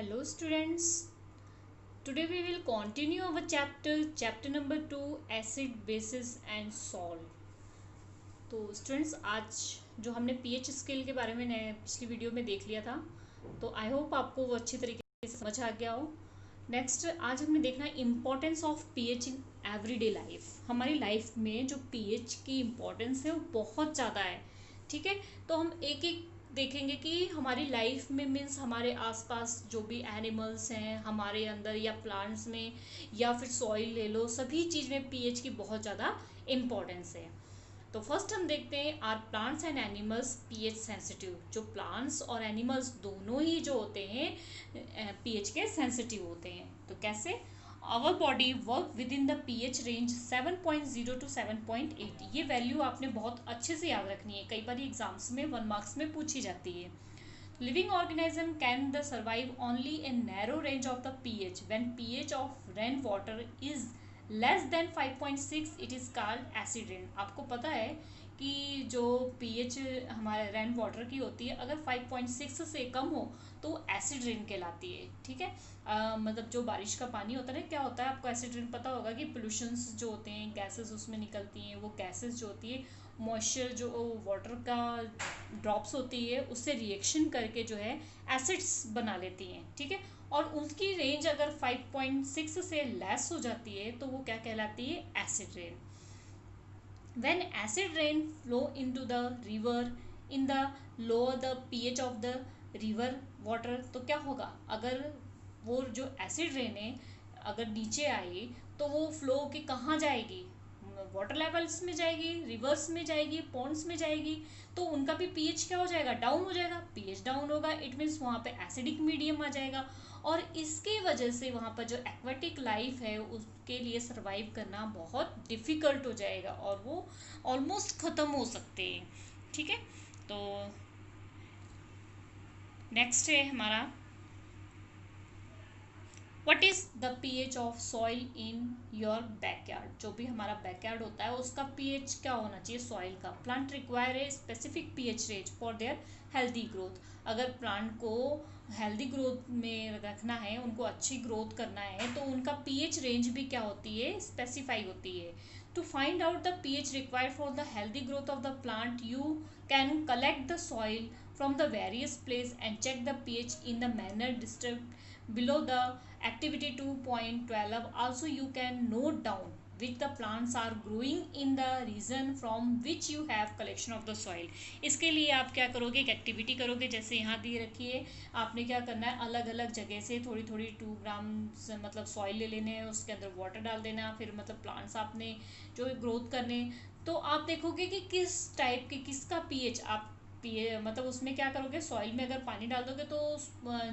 Hello students, today we will continue our chapter number 2 acid bases and salt. तो students आज जो हमने pH scale के बारे में पिछली वीडियो में देख लिया था, तो आई होप आपको वो अच्छी तरीके से समझ आ गया हो। नेक्स्ट आज हमें देखना है importance of pH in everyday life. हमारी लाइफ में जो पीएच की इम्पोर्टेंस है वो बहुत ज़्यादा है। ठीक है, तो हम एक एक देखेंगे कि हमारी लाइफ में मीन्स हमारे आसपास जो भी एनिमल्स हैं हमारे अंदर या प्लांट्स में या फिर सॉइल ले लो, सभी चीज़ में पीएच की बहुत ज़्यादा इम्पोर्टेंस है। तो फर्स्ट हम देखते हैं are plants and animals pH sensitive. जो प्लांट्स और एनिमल्स दोनों ही जो होते हैं पीएच के सेंसिटिव होते हैं। तो कैसे? Our body work within the pH range 7.0 to 7.8। ये वैल्यू आपने बहुत अच्छे से याद रखनी है, कई बार एग्जाम्स में 1 मार्क्स में पूछी जाती है। Living organism can the survive only in narrow range of the pH. When pH of rainwater is less than 5.6 it is called acid rain। आपको पता है कि जो pH हमारे रेन वाटर की होती है अगर 5.6 से कम हो तो एसिड रेन कहलाती है। ठीक है, मतलब जो बारिश का पानी होता है ना, क्या होता है आपको एसिड रेन पता होगा कि पोल्यूशंस जो होते हैं, गैसेस उसमें निकलती हैं, वो गैसेस जो होती है मॉइस्चर जो वाटर का ड्रॉप्स होती है उससे रिएक्शन करके जो है एसिड्स बना लेती हैं। ठीक है, और उनकी रेंज अगर 5.6 से लेस हो जाती है तो वो क्या कहलाती है? Acid rain. When acid rain flow into the river in the lower the pH of the river water, तो क्या होगा? अगर वो जो एसिड रेन है अगर नीचे आई तो वो फ्लो के कहाँ जाएगी? वाटर लेवल्स में जाएगी, रिवर्स में जाएगी, पॉन्ड्स में जाएगी, तो उनका भी पीएच क्या हो जाएगा? डाउन हो जाएगा। पीएच डाउन होगा इट मीन्स वहाँ पे एसिडिक मीडियम आ जाएगा, और इसकी वजह से वहाँ पर जो एक्वेटिक लाइफ है उसके लिए सरवाइव करना बहुत डिफ़िकल्ट हो जाएगा और वो ऑलमोस्ट ख़त्म हो सकते हैं। ठीक है, तो नेक्स्ट है हमारा what is the pH of soil in your backyard. जो भी हमारा बैकयार्ड होता है उसका पीएच क्या होना चाहिए? सॉइल का। Plant require a specific pH range for their healthy growth. अगर प्लांट को हेल्दी ग्रोथ में रखना है, उनको अच्छी ग्रोथ करना है, तो उनका पीएच रेंज भी क्या होती है? स्पेसिफाई होती है। To find out the pH required for the healthy growth of the plant you can collect the soil from the various place and check the pH in the manner described below the activity 2.12. Also you can note down which the plants are growing in the region from which you have collection of the soil। इसके लिए आप क्या करोगे? एक activity करोगे, जैसे यहाँ दी रखी है, आपने क्या करना है, अलग अलग जगह से थोड़ी थोड़ी 2 ग्राम मतलब सॉइल ले लेने हैं, उसके अंदर वाटर डाल देना, फिर मतलब प्लांट्स आपने जो ग्रोथ करने, तो आप देखोगे कि किस टाइप के किसका पीएच आप मतलब उसमें क्या करोगे, सॉइल में अगर पानी डाल दोगे तो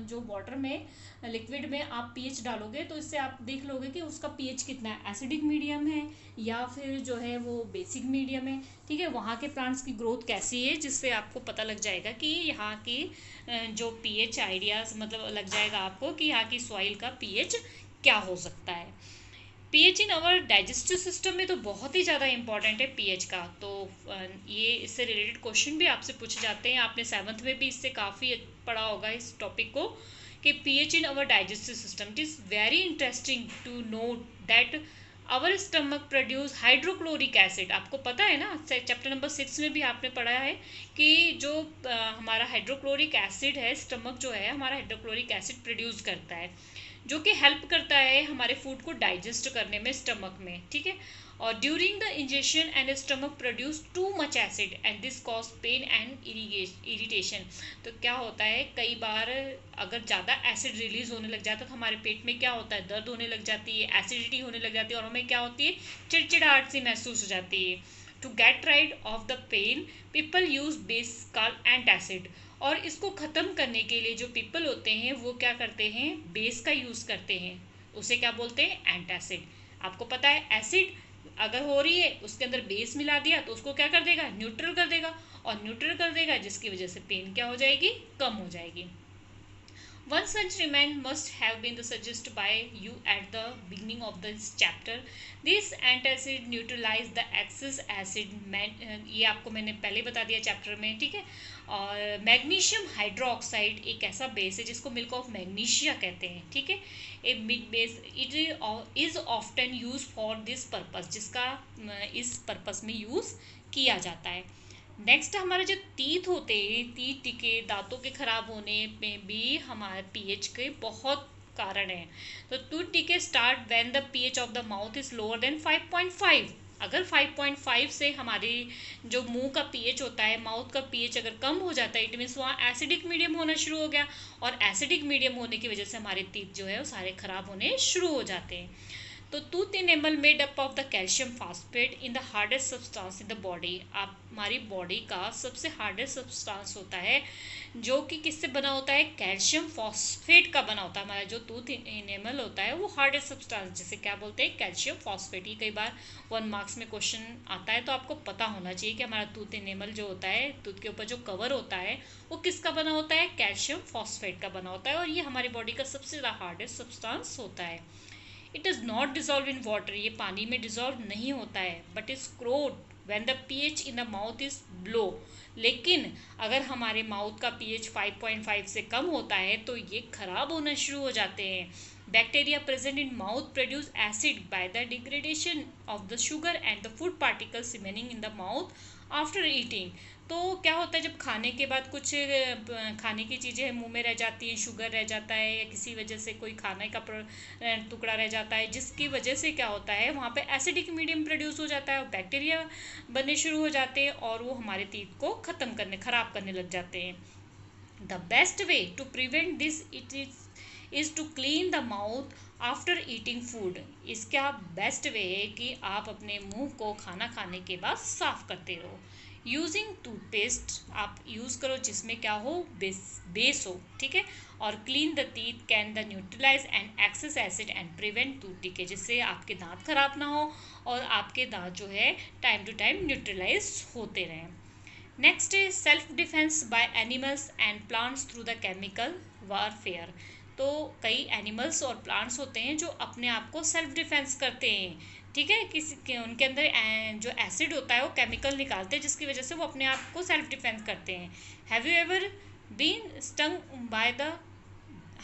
जो वाटर में लिक्विड में आप पीएच डालोगे तो इससे आप देख लोगे कि उसका पीएच कितना है, एसिडिक मीडियम है या फिर जो है वो बेसिक मीडियम है। ठीक है, वहाँ के प्लांट्स की ग्रोथ कैसी है, जिससे आपको पता लग जाएगा कि यहाँ की जो पीएच आइडियाज मतलब लग जाएगा आपको कि यहाँ की सॉइल का पीएच क्या हो सकता है। PH in our digestive system में तो बहुत ही ज़्यादा इंपॉर्टेंट है पीएच का। तो ये इससे रिलेटेड क्वेश्चन भी आपसे पूछे जाते हैं, आपने 7th में भी इससे काफ़ी पढ़ा होगा इस टॉपिक को कि pH in our digestive system. It is very interesting to know that our stomach produce hydrochloric acid. आपको पता है ना, चैप्टर नंबर 6 में भी आपने पढ़ा है कि जो हमारा हाइड्रोक्लोरिक एसिड है, स्टमक जो है हमारा हाइड्रोक्लोरिक एसिड प्रोड्यूस करता है, जो कि हेल्प करता है हमारे फूड को डाइजेस्ट करने में स्टमक में। ठीक है, और during the injection and stomach produce too much acid and this cause pain and irritation. तो क्या होता है, कई बार अगर ज़्यादा एसिड रिलीज होने लग जाता है तो हमारे पेट में क्या होता है, दर्द होने लग जाती है, एसिडिटी होने लग जाती है, और हमें क्या होती है, चिड़चिड़ाहट सी महसूस हो जाती है। To get rid of the pain people use base called antacid. और इसको ख़त्म करने के लिए जो पीपल होते हैं वो क्या करते हैं, बेस का यूज़ करते हैं, उसे क्या बोलते हैं, एंटासिड। आपको पता है एसिड अगर हो रही है उसके अंदर बेस मिला दिया तो उसको क्या कर देगा, न्यूट्रल कर देगा, और न्यूट्रल कर देगा जिसकी वजह से पेन क्या हो जाएगी, कम हो जाएगी। One such remand must have been suggested by you at the beginning of this chapter. This antacid neutralize the excess acid. ये आपको मैंने पहले बता दिया चैप्टर में, ठीक है। और मैग्नीशियम हाइड्रोक्साइड एक ऐसा बेस है जिसको मिल्क ऑफ मैग्नीशिया कहते हैं, ठीक है। A mild base it is often use for this purpose, जिसका इस पर्पस में यूज किया जाता है। नेक्स्ट हमारे जो टीथ होते हैं, टीथ टिके, दांतों के खराब होने में भी हमारे पीएच के बहुत कारण है। तो टूथ टिके start when the pH of the mouth is lower than 5.5। अगर 5.5 से हमारे जो मुंह का पीएच होता है, माउथ का पीएच अगर कम हो जाता है, इट मीन्स वहाँ एसिडिक मीडियम होना शुरू हो गया, और एसिडिक मीडियम होने की वजह से हमारे टीथ जो है वो सारे खराब होने शुरू हो जाते हैं। तो tooth enamel made up of the calcium phosphate in the hardest substance in the body. आप हमारी बॉडी का सबसे हार्डेस्ट सब्सटेंस होता है जो कि किससे बना होता है, कैल्शियम फॉस्फेट का बना होता है। हमारा जो टूथ इनेमल होता है वो हार्डेस्ट सब्सटेंस, जिसे क्या बोलते हैं, कैल्शियम फॉस्फेट। ये कई बार 1 मार्क्स में क्वेश्चन आता है, तो आपको पता होना चाहिए कि हमारा टूथ इनेमल जो होता है, टूथ के ऊपर जो कवर होता है वो किसका बना होता है, कैल्शियम फॉस्फेट का बना होता है, और ये हमारी बॉडी का सबसे ज़्यादा हार्डेस्ट सब्सटेंस होता है। It is not dissolve in water, ये पानी में डिजॉल्व नहीं होता है, but is corroded when the pH in the mouth is low. लेकिन अगर हमारे माउथ का पीएच 5.5 से कम होता है तो ये खराब होना शुरू हो जाते हैं। Bacteria present in mouth produce acid by the degradation of the sugar and the food particles remaining in the mouth after eating. तो क्या होता है, जब खाने के बाद कुछ खाने की चीज़ें मुंह में रह जाती हैं, शुगर रह जाता है, या किसी वजह से कोई खाने का टुकड़ा रह जाता है, जिसकी वजह से क्या होता है, वहाँ पे एसिडिक मीडियम प्रोड्यूस हो जाता है और बैक्टीरिया बनने शुरू हो जाते हैं, और वो हमारे टीथ को ख़राब करने लग जाते हैं। The best way to prevent this it is to clean the mouth after eating food. इसका बेस्ट वे है कि आप अपने मुंह को खाना खाने के बाद साफ करते रहो। यूजिंग टूथपेस्ट आप यूज़ करो जिसमें क्या हो, बेस हो, ठीक है। और clean the teeth can the neutralize and excess acid and prevent tooth decay, जिससे आपके दांत खराब ना हो और आपके दांत जो है टाइम टू टाइम न्यूट्रलाइज होते रहें। Next is self defence by animals and plants through the chemical warfare. तो कई एनिमल्स और प्लांट्स होते हैं जो अपने आप को सेल्फ डिफेंस करते हैं, ठीक है। उनके अंदर जो एसिड होता है वो केमिकल निकालते हैं, जिसकी वजह से वो अपने आप को सेल्फ डिफेंस करते हैं। Have you ever been stung by the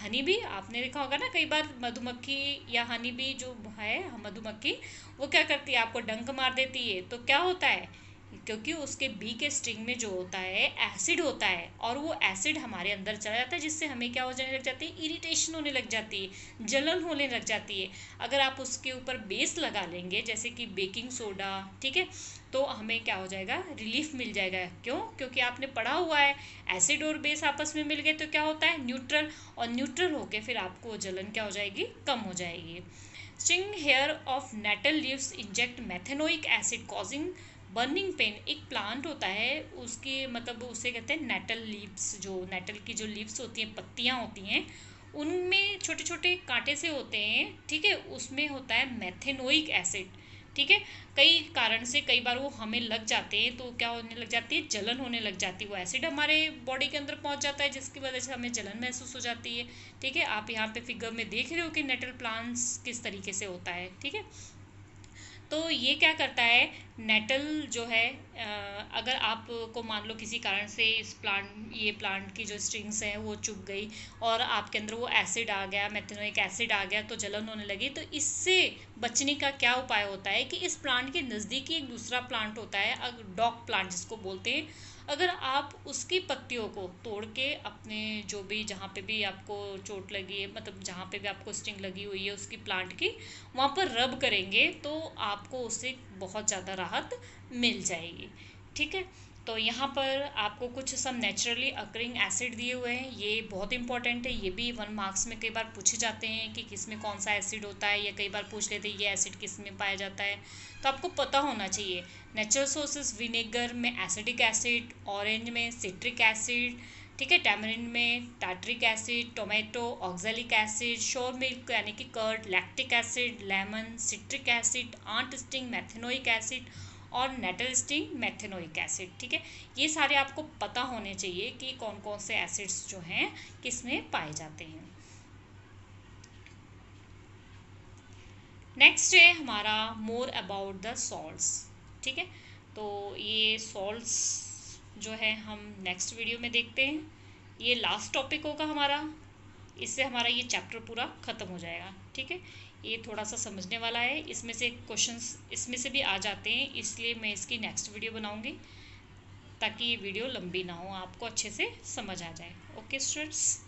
honey bee? आपने देखा होगा ना, कई बार मधुमक्खी या हनी बी जो है, मधुमक्खी, वो क्या करती है, आपको डंक मार देती है। तो क्या होता है, क्योंकि उसके बी के स्ट्रिंग में जो होता है एसिड होता है, और वो एसिड हमारे अंदर चला जाता है, जिससे हमें क्या हो जाने लग जाती है, इरिटेशन होने लग जाती है, जलन होने लग जाती है। अगर आप उसके ऊपर बेस लगा लेंगे जैसे कि बेकिंग सोडा, ठीक है, तो हमें क्या हो जाएगा, रिलीफ मिल जाएगा। क्यों? क्योंकि आपने पढ़ा हुआ है एसिड और बेस आपस में मिल गए तो क्या होता है, न्यूट्रल, और न्यूट्रल होके फिर आपको जलन क्या हो जाएगी, कम हो जाएगी। String hair of nettle leaves inject methanoic acid causing burning pain. एक प्लांट होता है, उसकी मतलब उसे कहते हैं नेटल लीव्स। जो नेटल की जो लीव्स होती हैं, पत्तियां होती हैं, उनमें छोटे छोटे कांटे से होते हैं, ठीक है, उसमें होता है मेथेनोइक एसिड, ठीक है। कई कारण से कई बार वो हमें लग जाते हैं, तो क्या होने लग जाती है, जलन होने लग जाती है। वो एसिड हमारे बॉडी के अंदर पहुंच जाता है, जिसकी वजह से हमें जलन महसूस हो जाती है, ठीक है। आप यहाँ पे फिगर में देख रहे हो कि नेटल प्लांट्स किस तरीके से होता है, ठीक है। तो ये क्या करता है, नेटल जो है, अगर आपको मान लो किसी कारण से ये प्लांट की जो स्ट्रिंग्स हैं वो चुभ गई और आपके अंदर वो एसिड आ गया, मेथेनोइक एसिड आ गया, तो जलन होने लगी। तो इससे बचने का क्या उपाय होता है कि इस प्लांट के नज़दीक ही एक दूसरा प्लांट होता है, डॉग प्लांट जिसको बोलते हैं। अगर आप उसकी पत्तियों को तोड़ के अपने जो भी, जहाँ पे भी आपको चोट लगी है, मतलब जहाँ पे भी आपको स्टिंग लगी हुई है उसकी प्लांट की, वहाँ पर रब करेंगे तो आपको उससे बहुत ज़्यादा राहत मिल जाएगी, ठीक है। तो यहाँ पर आपको कुछ सब नेचुरली अकरिंग एसिड दिए हुए हैं, ये बहुत इंपॉर्टेंट है। ये भी 1 मार्क्स में कई बार पूछे जाते हैं कि किस में कौन सा एसिड होता है, या कई बार पूछ लेते हैं ये एसिड किस में पाया जाता है, तो आपको पता होना चाहिए। नेचुरल सोर्सेज विनेगर में एसिडिक एसिड, ऑरेंज में सिट्रिक एसिड, ठीक है, टैमरिन में tartaric acid, tomato oxalic acid, sour milk यानी कि curd lactic acid, lemon citric acid, ant sting methanoic acid, और नेटलस्टीन मेथेनोइक एसिड। ठीक है, ये सारे आपको पता होने चाहिए कि कौन कौन से एसिड्स जो हैं किस में पाए जाते हैं। नेक्स्ट है हमारा मोर अबाउट द सॉल्ट्स। ठीक है, तो ये सॉल्ट्स जो है हम नेक्स्ट वीडियो में देखते हैं। ये लास्ट टॉपिक होगा हमारा, इससे हमारा ये चैप्टर पूरा ख़त्म हो जाएगा। ठीक है, ये थोड़ा सा समझने वाला है, इसमें से क्वेश्चंस इसमें से भी आ जाते हैं, इसलिए मैं इसकी नेक्स्ट वीडियो बनाऊंगी ताकि ये वीडियो लंबी ना हो, आपको अच्छे से समझ आ जाए। Okay students.